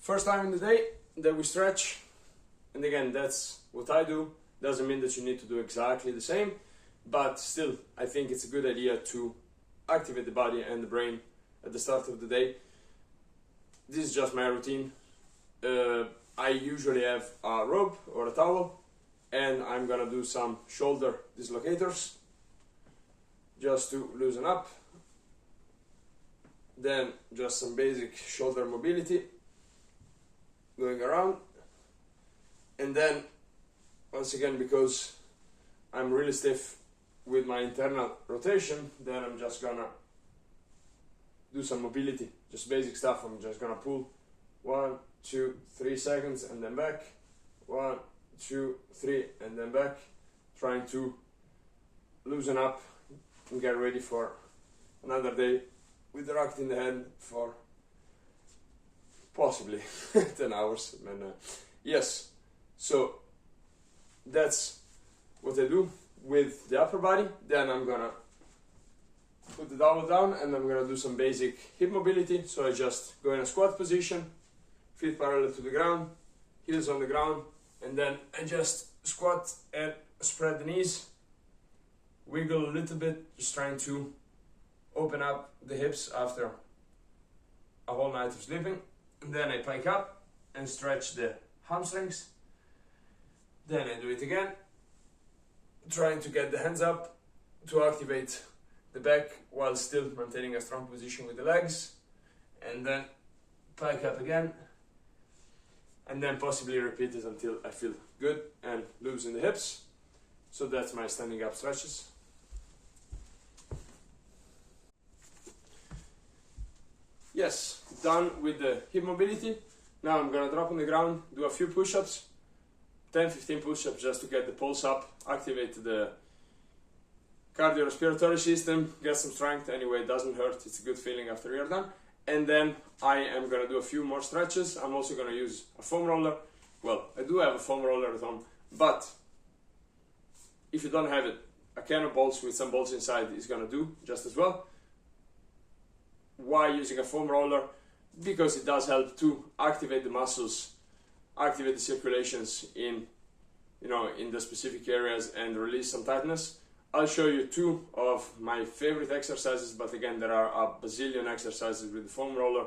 first time in the day that we stretch, and again, that's what I do. Doesn't mean that you need to do exactly the same, but still, I think it's a good idea to activate the body and the brain at the start of the day. This is just my routine. I usually have a rope or a towel, and I'm gonna do some shoulder dislocators just to loosen up. Then just some basic shoulder mobility going around, and then once again, because I'm really stiff with my internal rotation, then I'm just gonna do some mobility, just basic stuff. I'm just gonna pull 1, 2, 3 seconds and then back, 1, 2, 3 and then back, trying to loosen up and get ready for another day with the racket in the hand for possibly 10 hours. And yes, so that's what I do with the upper body. Then I'm gonna put the towel down and I'm gonna do some basic hip mobility. So I just go in a squat position, feet parallel to the ground, heels on the ground, and then I just squat and spread the knees, wiggle a little bit, just trying to open up the hips after a whole night of sleeping. And then I pike up and stretch the hamstrings. Then I do it again, trying to get the hands up to activate the back while still maintaining a strong position with the legs. And then pike up again, and then possibly repeat it until I feel good and loose in the hips. So that's my standing up stretches. Yes, done with the hip mobility. Now I'm gonna drop on the ground, do a few push-ups, 10-15 push-ups just to get the pulse up, activate the cardiorespiratory system, get some strength. Anyway, it doesn't hurt, it's a good feeling after you're done. And then I am gonna do a few more stretches. I'm also gonna use a foam roller. Well, I do have a foam roller at home, but if you don't have it, a can of balls with some balls inside is gonna do just as well. Why using a foam roller? Because it does help to activate the muscles, activate the circulations in the specific areas and release some tightness. I'll show you 2 of my favorite exercises, but again, there are a bazillion exercises with the foam roller.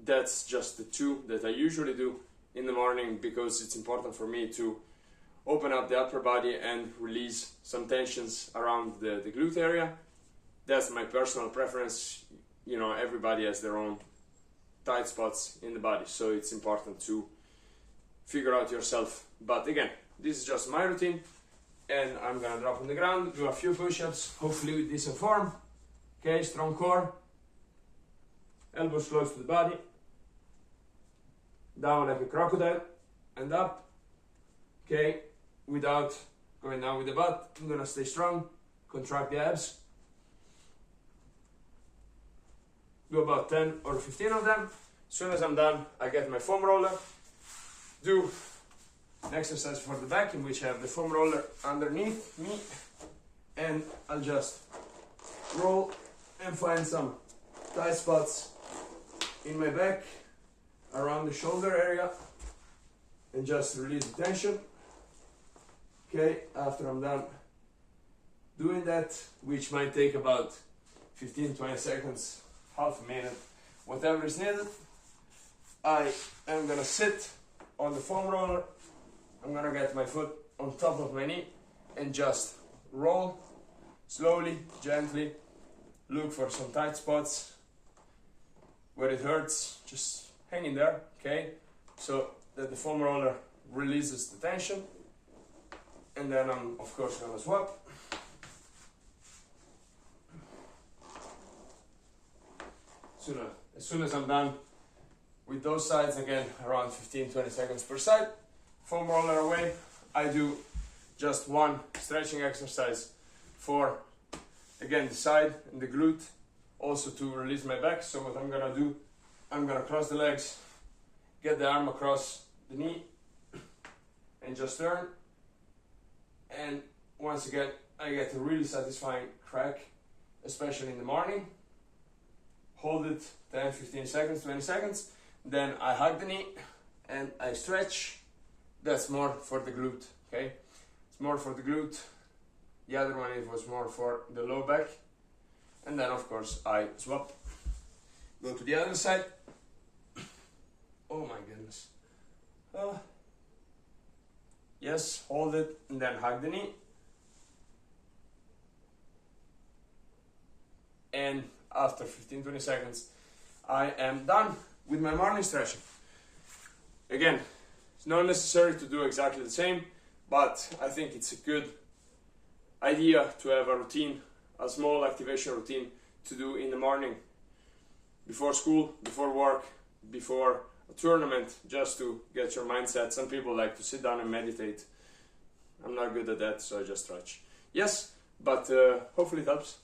That's just the 2 that I usually do in the morning because it's important for me to open up the upper body and release some tensions around the glute area. That's my personal preference. Everybody has their own tight spots in the body, so it's important to figure out yourself. But again, this is just my routine, and I'm gonna drop on the ground, do a few push-ups, hopefully with decent form. Okay, strong core, elbows close to the body, down like a crocodile, and up. Okay, without going down with the butt. I'm gonna stay strong, contract the abs. Do about 10 or 15 of them. As soon as I'm done, I get my foam roller, do an exercise for the back in which I have the foam roller underneath me, and I'll just roll and find some tight spots in my back, around the shoulder area, and just release the tension. Okay, after I'm done doing that, which might take about 15-20 seconds, half a minute, whatever is needed, I am gonna sit on the foam roller. I'm gonna get my foot on top of my knee and just roll slowly, gently, look for some tight spots where it hurts, just hang in there, okay, so that the foam roller releases the tension. And then I'm of course gonna swap. As soon as I'm done with those sides, again around 15-20 seconds per side, foam roller away, I do just one stretching exercise for, again, the side and the glute, also to release my back. So what I'm gonna do, I'm gonna cross the legs, get the arm across the knee, and just turn. And once again, I get a really satisfying crack, especially in the morning. Hold it 10, 15 seconds, 20 seconds. then I hug the knee and I stretch. That's more for the glute, okay? It's more for the glute. The other one, it was more for the low back. And then of course I swap. Go to the other side. Oh my goodness. Yes, hold it and then hug the knee. And after 15-20 seconds, I am done with my morning stretching. Again, it's not necessary to do exactly the same, but I think it's a good idea to have a routine, a small activation routine to do in the morning, before school, before work, before a tournament, just to get your mindset. Some people like to sit down and meditate. I'm not good at that, so I just stretch. Yes, but hopefully it helps.